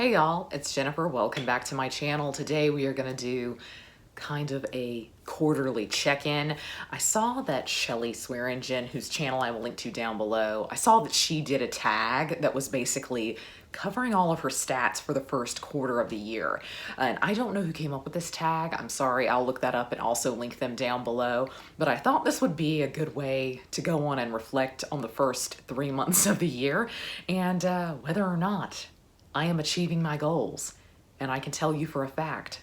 Hey y'all, it's Jennifer. Welcome back to my channel. Today we are going to do kind of a quarterly check-in. I saw that Shelly Swearingen, whose channel I will link to down below, I saw that she did a tag that was basically covering all of her stats for the first quarter of the year. And I don't know who came up with this tag. I'm sorry, I'll look that up and also link them down below. But I thought this would be a good way to go on and reflect on the first 3 months of the year and whether or not I am achieving my goals. And I can tell you for a fact,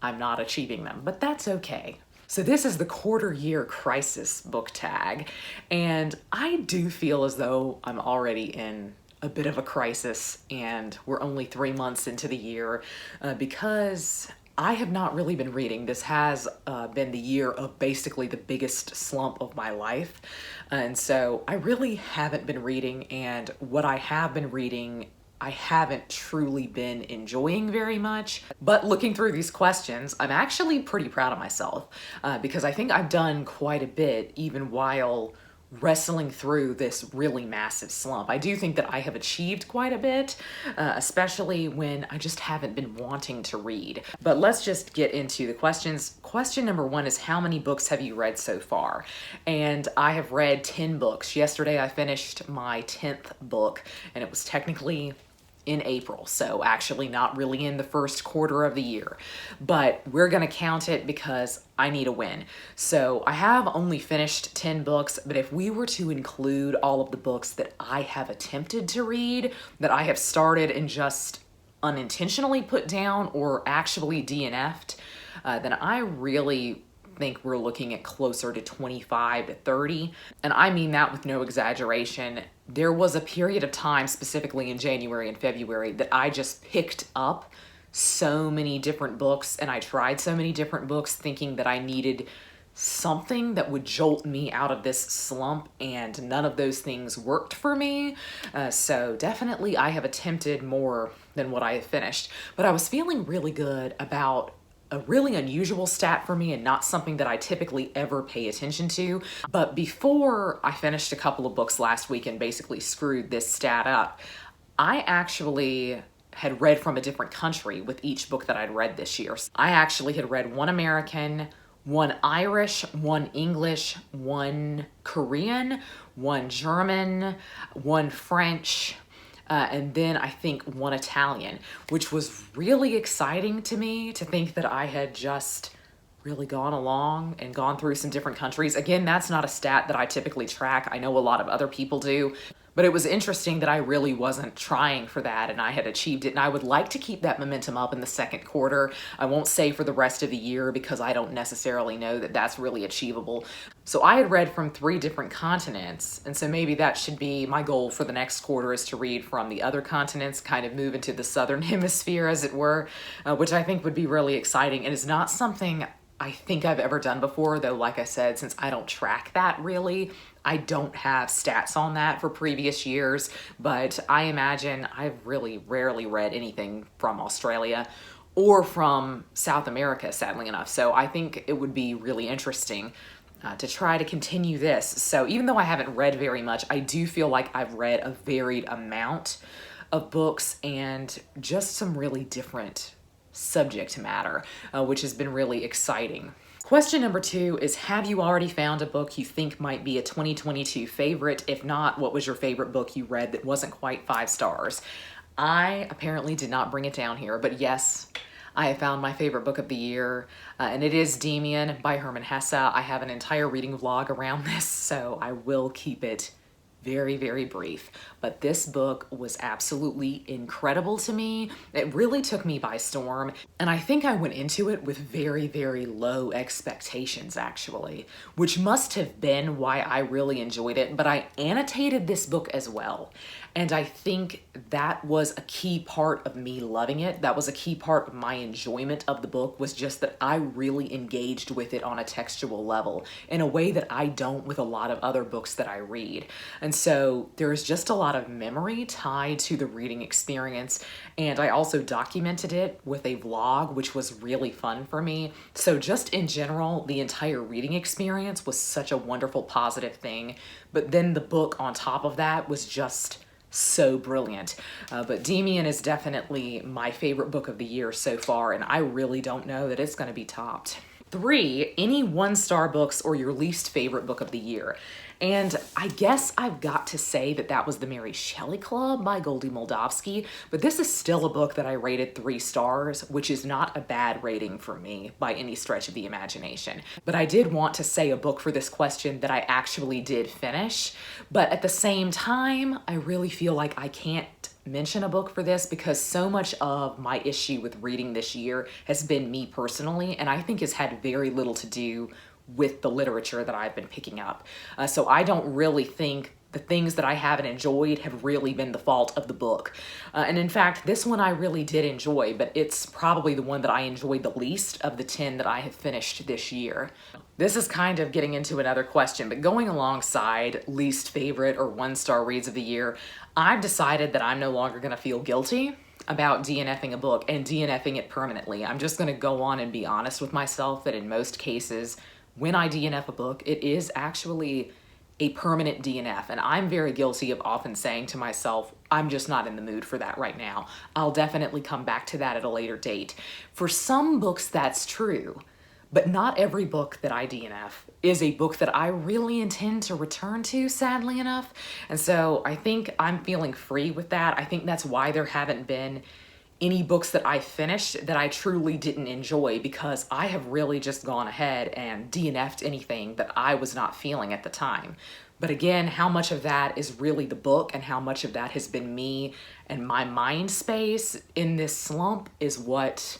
I'm not achieving them, but that's okay. So this is the quarter year crisis book tag, and I do feel as though I'm already in a bit of a crisis and we're only 3 months into the year because I have not really been reading. This has been the year of basically the biggest slump of my life. And so I really haven't been reading, and what I have been reading I haven't truly been enjoying very much. But looking through these questions, I'm actually pretty proud of myself because I think I've done quite a bit even while wrestling through this really massive slump. I do think that I have achieved quite a bit, especially when I just haven't been wanting to read. But let's just get into the questions. Question number 1 is, how many books have you read so far? And I have read 10 books. Yesterday I finished my 10th book, and it was technically in April, so actually not really in the first quarter of the year, but we're gonna count it because I need a win. So I have only finished 10 books, but if we were to include all of the books that I have attempted to read, that I have started and just unintentionally put down or actually DNF'd, then I really think we're looking at closer to 25 to 30. And I mean that with no exaggeration. There was a period of time, specifically in January and February, that I just picked up so many different books and I tried so many different books thinking that I needed something that would jolt me out of this slump, and none of those things worked for me. So definitely I have attempted more than what I have finished, but I was feeling really good about a really unusual stat for me and not something that I typically ever pay attention to. But before I finished a couple of books last week and basically screwed this stat up, I actually had read from a different country with each book that I'd read this year. I actually had read 1 American, 1 Irish, 1 English, 1 Korean, 1 German, 1 French, and then I think 1 Italian, which was really exciting to me to think that I had just really gone along and gone through some different countries. Again, that's not a stat that I typically track. I know a lot of other people do, but it was interesting that I really wasn't trying for that and I had achieved it. And I would like to keep that momentum up in the second quarter. I won't say for the rest of the year because I don't necessarily know that that's really achievable. So I had read from 3 different continents, and so maybe that should be my goal for the next quarter, is to read from the other continents, kind of move into the southern hemisphere as it were, which I think would be really exciting. And it's not something I think I've ever done before, though, like I said, since I don't track that really, I don't have stats on that for previous years, but I imagine I've really rarely read anything from Australia or from South America, sadly enough. So I think it would be really interesting to try to continue this. So even though I haven't read very much, I do feel like I've read a varied amount of books and just some really different subject matter, which has been really exciting. Question number 2 is, have you already found a book you think might be a 2022 favorite? If not, what was your favorite book you read that wasn't quite 5 stars? I apparently did not bring it down here, but yes, I have found my favorite book of the year, and it is Demian by Hermann Hesse. I have an entire reading vlog around this, so I will keep it very, very brief. But this book was absolutely incredible to me. It really took me by storm, and I think I went into it with very, very low expectations actually, which must have been why I really enjoyed it. But I annotated this book as well, and I think that was a key part of me loving it. That was a key part of my enjoyment of the book, was just that I really engaged with it on a textual level in a way that I don't with a lot of other books that I read. And so there's just a lot of memory tied to the reading experience, and I also documented it with a vlog, which was really fun for me. So just in general, the entire reading experience was such a wonderful, positive thing. But then the book on top of that was just so brilliant. But Demian is definitely my favorite book of the year so far, and I really don't know that it's going to be topped. 3, any 1-star books or your least favorite book of the year. And I guess I've got to say that that was The Mary Shelley Club by Goldie Moldavsky, but this is still a book that I rated 3 stars, which is not a bad rating for me by any stretch of the imagination. But I did want to say a book for this question that I actually did finish, but at the same time, I really feel like I can't mention a book for this because so much of my issue with reading this year has been me personally, and I think has had very little to do with the literature that I've been picking up. So I don't really think the things that I haven't enjoyed have really been the fault of the book. And in fact, this one I really did enjoy, but it's probably the one that I enjoyed the least of the 10 that I have finished this year. This is kind of getting into another question, but going alongside least favorite or 1-star reads of the year, I've decided that I'm no longer gonna feel guilty about DNFing a book and DNFing it permanently. I'm just gonna go on and be honest with myself that in most cases, when I DNF a book, it is actually a permanent DNF, and I'm very guilty of often saying to myself, I'm just not in the mood for that right now. I'll definitely come back to that at a later date. For some books, that's true, but not every book that I DNF is a book that I really intend to return to, sadly enough. And so I think I'm feeling free with that. I think that's why there haven't been any books that I finished that I truly didn't enjoy, because I have really just gone ahead and DNF'd anything that I was not feeling at the time. But again, how much of that is really the book and how much of that has been me and my mind space in this slump is what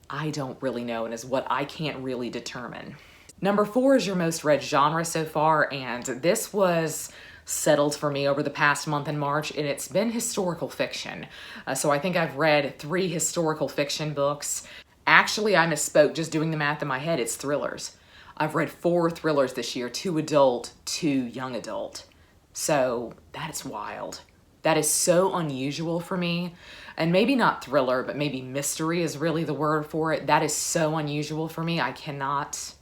I don't really know and is what I can't really determine. Number 4 is your most read genre so far, and this was settled for me over the past month in March, and it's been historical fiction. So I think I've read 3 historical fiction books. Actually, I misspoke, just doing the math in my head, it's thrillers. I've read 4 thrillers this year, 2 adult, 2 young adult. So that's wild. That is so unusual for me. And maybe not thriller, but maybe mystery is really the word for it. That is so unusual for me. I cannot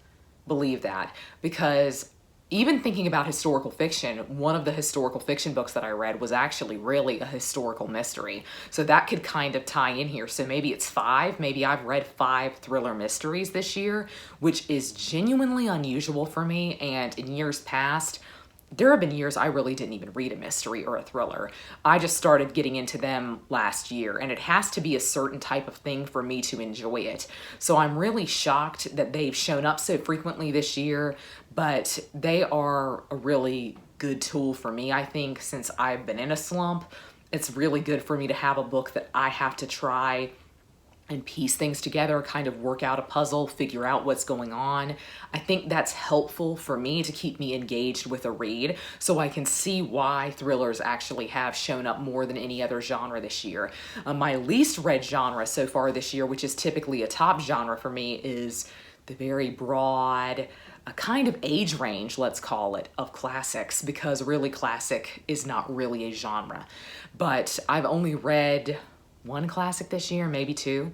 believe that, because even thinking about historical fiction, one of the historical fiction books that I read was actually really a historical mystery. So that could kind of tie in here. So maybe it's 5. Maybe I've read 5 thriller mysteries this year, which is genuinely unusual for me. And in years past, there have been years I really didn't even read a mystery or a thriller. I just started getting into them last year, and it has to be a certain type of thing for me to enjoy it. So I'm really shocked that they've shown up so frequently this year, but they are a really good tool for me, I think, since I've been in a slump. It's really good for me to have a book that I have to try and piece things together, kind of work out a puzzle, figure out what's going on. I think that's helpful for me to keep me engaged with a read, so I can see why thrillers actually have shown up more than any other genre this year. My least read genre so far this year, which is typically a top genre for me, is the very broad, a kind of age range, let's call it, of classics, because really classic is not really a genre. But I've only read 1 classic this year, maybe 2.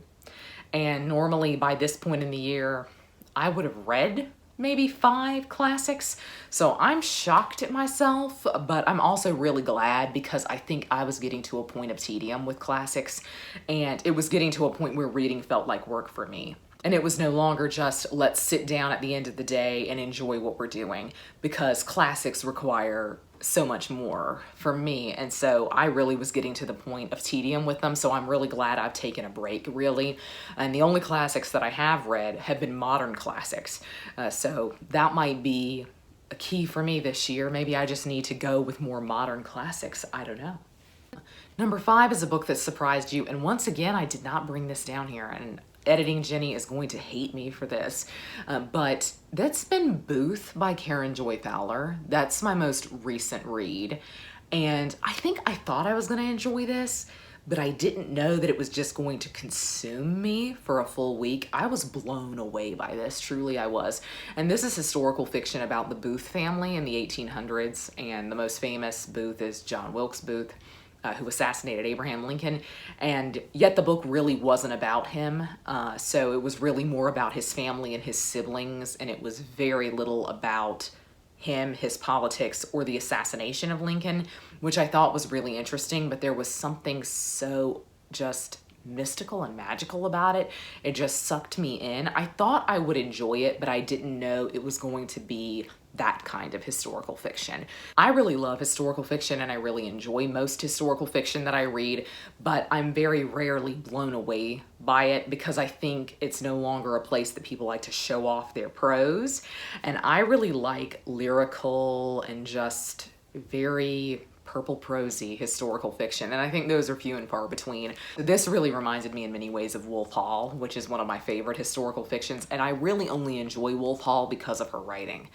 And normally by this point in the year, I would have read maybe 5 classics. So I'm shocked at myself, but I'm also really glad, because I think I was getting to a point of tedium with classics, and it was getting to a point where reading felt like work for me. And it was no longer just, let's sit down at the end of the day and enjoy what we're doing, because classics require so much more for me. And so I really was getting to the point of tedium with them. So I'm really glad I've taken a break, really. And the only classics that I have read have been modern classics. So that might be a key for me this year. Maybe I just need to go with more modern classics. I don't know. Number 5 is a book that surprised you. And once again, I did not bring this down here, and editing Jenny is going to hate me for this, but that's been Booth by Karen Joy Fowler. That's my most recent read, and I think I thought I was going to enjoy this, but I didn't know that it was just going to consume me for a full week. I was blown away by this, truly I was. And this is historical fiction about the Booth family in the 1800s, and the most famous Booth is John Wilkes Booth, who assassinated Abraham Lincoln, and yet the book really wasn't about him. So it was really more about his family and his siblings, and it was very little about him, his politics, or the assassination of Lincoln, which I thought was really interesting, but there was something so just mystical and magical about it. It just sucked me in. I thought I would enjoy it, but I didn't know it was going to be that kind of historical fiction. I really love historical fiction and I really enjoy most historical fiction that I read, but I'm very rarely blown away by it because I think it's no longer a place that people like to show off their prose. And I really like lyrical and just very purple prosy historical fiction, and I think those are few and far between. This really reminded me in many ways of Wolf Hall, which is one of my favorite historical fictions, and I really only enjoy Wolf Hall because of her writing.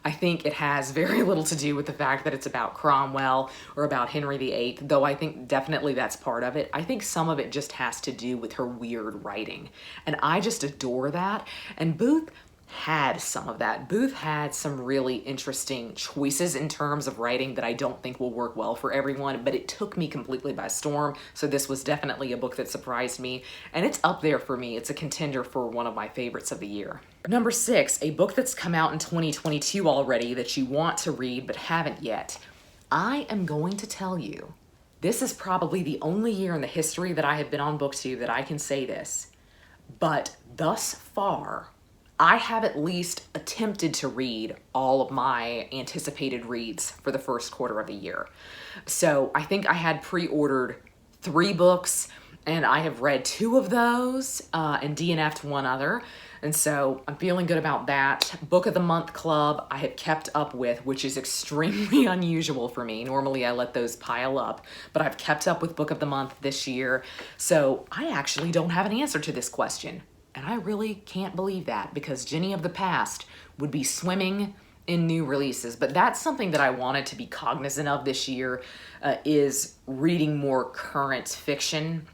I think it has very little to do with the fact that it's about Cromwell or about Henry VIII, though I think definitely that's part of it. I think some of it just has to do with her weird writing, and I just adore that. And Booth had some of that. Booth had some really interesting choices in terms of writing that I don't think will work well for everyone, but it took me completely by storm. So this was definitely a book that surprised me, and it's up there for me. It's a contender for one of my favorites of the year. Number 6, a book that's come out in 2022 already that you want to read but haven't yet. I am going to tell you, this is probably the only year in the history that I have been on Booktube that I can say this, but thus far, I have at least attempted to read all of my anticipated reads for the first quarter of the year. So I think I had pre-ordered 3 books and I have read 2 of those and DNF'd one other. And so I'm feeling good about that. Book of the Month Club I have kept up with, which is extremely unusual for me. Normally I let those pile up, but I've kept up with Book of the Month this year. So I actually don't have an answer to this question. And I really can't believe that because Jenny of the past would be swimming in new releases. But that's something that I wanted to be cognizant of this year, is reading more current fiction.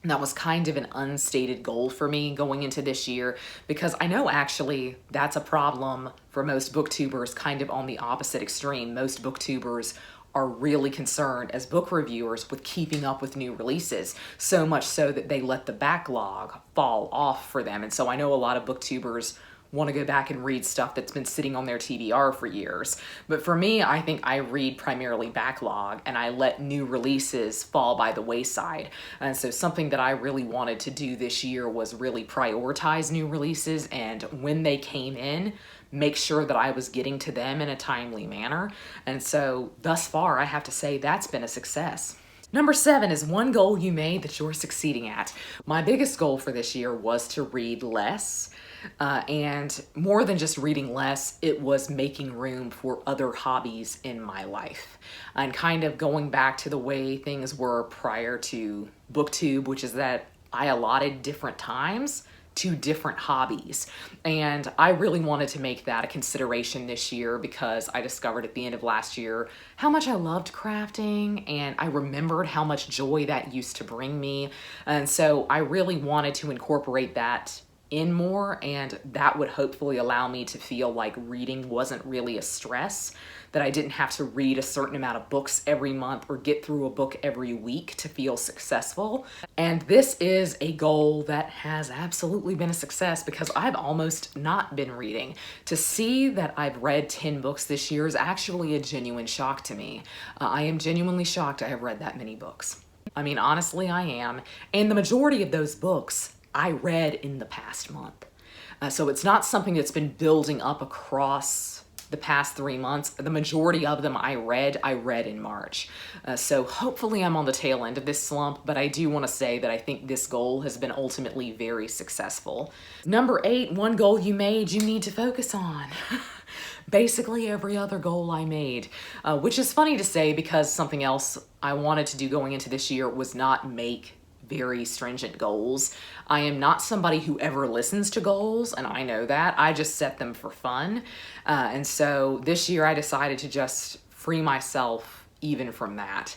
And that was kind of an unstated goal for me going into this year because I know actually that's a problem for most booktubers, kind of on the opposite extreme. Most booktubers are really concerned as book reviewers with keeping up with new releases, so much so that they let the backlog fall off for them. And so I know a lot of booktubers want to go back and read stuff that's been sitting on their TBR for years. But for me, I think I read primarily backlog and I let new releases fall by the wayside. And so something that I really wanted to do this year was really prioritize new releases, and when they came in, make sure that I was getting to them in a timely manner. And so thus far, I have to say that's been a success. Number 7 is one goal you made that you're succeeding at. My biggest goal for this year was to read less. And more than just reading less, it was making room for other hobbies in my life. And kind of going back to the way things were prior to Booktube, which is that I allotted different times to different hobbies. And I really wanted to make that a consideration this year because I discovered at the end of last year how much I loved crafting, and I remembered how much joy that used to bring me. And so I really wanted to incorporate that in more, and that would hopefully allow me to feel like reading wasn't really a stress, that I didn't have to read a certain amount of books every month or get through a book every week to feel successful. And this is a goal that has absolutely been a success because I've almost not been reading. To see that I've read 10 books this year is actually a genuine shock to me. I am genuinely shocked I have read that many books. I mean, honestly, I am. And the majority of those books I read in the past month. So it's not something that's been building up across the past 3 months. The majority of them I read in March. So hopefully I'm on the tail end of this slump, but I do want to say that I think this goal has been ultimately very successful. Number 8, one goal you made you need to focus on. Basically every other goal I made, which is funny to say because something else I wanted to do going into this year was not make very stringent goals. I am not somebody who ever listens to goals, and I know that. I just set them for fun. And so this year I decided to just free myself even from that.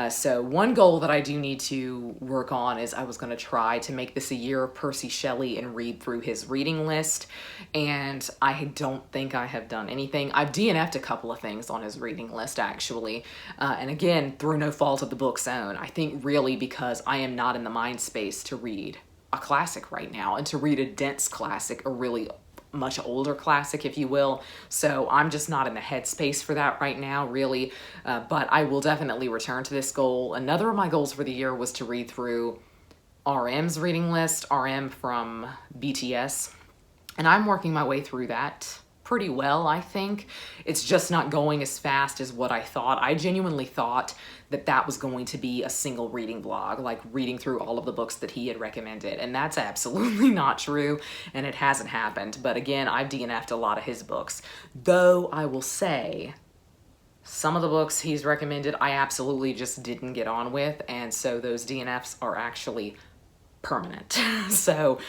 So one goal that I do need to work on is I was going to try to make this a year of Percy Shelley and read through his reading list. And I don't think I have done anything. I've DNF'd a couple of things on his reading list actually. And again, through no fault of the book's own. I think really because I am not in the mind space to read a classic right now, and to read a dense classic, a really much older classic, if you will. So I'm just not in the headspace for that right now, really. But I will definitely return to this goal. Another of my goals for the year was to read through RM's reading list, RM from BTS. And I'm working my way through that pretty well, I think. It's just not going as fast as what I thought. I genuinely thought that that was going to be a single reading vlog, like reading through all of the books that he had recommended. And that's absolutely not true, and it hasn't happened. But again, I've DNF'd a lot of his books. Though I will say, some of the books he's recommended I absolutely just didn't get on with, and so those DNFs are actually permanent. So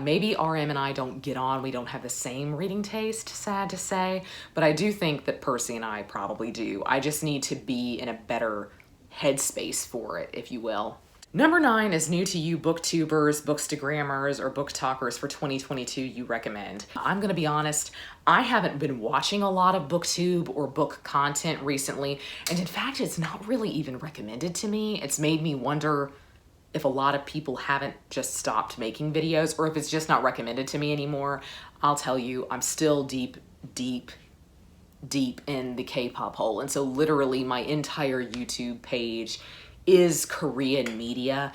maybe RM and I don't get on. We don't have the same reading taste, sad to say, but I do think that Percy and I probably do. I just need to be in a better headspace for it, if you will. Number 9 is new to you booktubers, bookstagrammers, or booktokers for 2022 you recommend. I'm gonna be honest, I haven't been watching a lot of booktube or book content recently, and in fact, it's not really even recommended to me. It's made me wonder if a lot of people haven't just stopped making videos or if it's just not recommended to me anymore. I'll tell you, I'm still deep in the K-pop hole. And so literally my entire YouTube page is Korean media.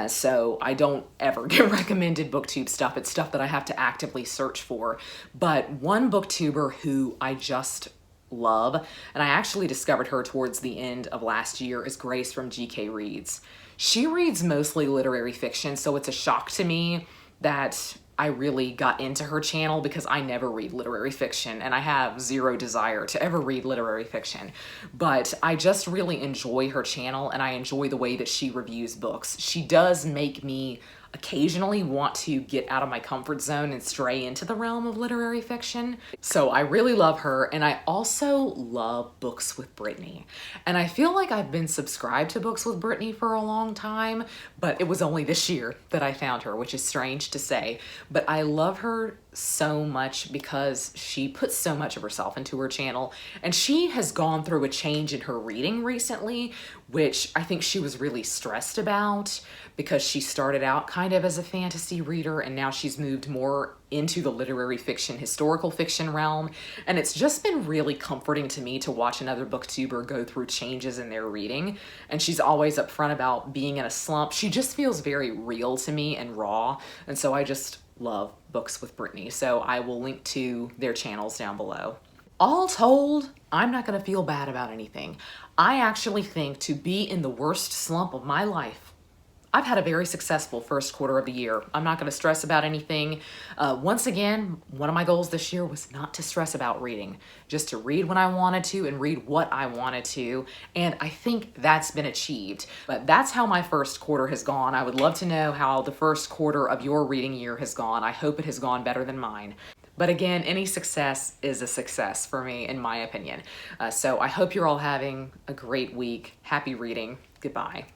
So I don't ever get recommended booktube stuff. It's stuff that I have to actively search for. But one booktuber who I just love, and I actually discovered her towards the end of last year, is Grace from GK Reads. She reads mostly literary fiction, so it's a shock to me that I really got into her channel because I never read literary fiction and I have zero desire to ever read literary fiction. But I just really enjoy her channel and I enjoy the way that she reviews books. She does make me occasionally want to get out of my comfort zone and stray into the realm of literary fiction. So I really love her, and I also love Books with Brittany. And I feel like I've been subscribed to Books with Brittany for a long time, but it was only this year that I found her, which is strange to say. But I love her so much because she puts so much of herself into her channel, and she has gone through a change in her reading recently, which I think she was really stressed about because she started out kind of as a fantasy reader and now she's moved more into the literary fiction, historical fiction realm. And it's just been really comforting to me to watch another booktuber go through changes in their reading. And she's always upfront about being in a slump. She just feels very real to me and raw. And so I just love Books with Brittany. So I will link to their channels down below. All told, I'm not gonna feel bad about anything. I actually think to be in the worst slump of my life, I've had a very successful first quarter of the year. I'm not gonna stress about anything. Once again, one of my goals this year was not to stress about reading, just to read when I wanted to and read what I wanted to. And I think that's been achieved. But that's how my first quarter has gone. I would love to know how the first quarter of your reading year has gone. I hope it has gone better than mine. But again, any success is a success for me, in my opinion. So I hope you're all having a great week. Happy reading. Goodbye.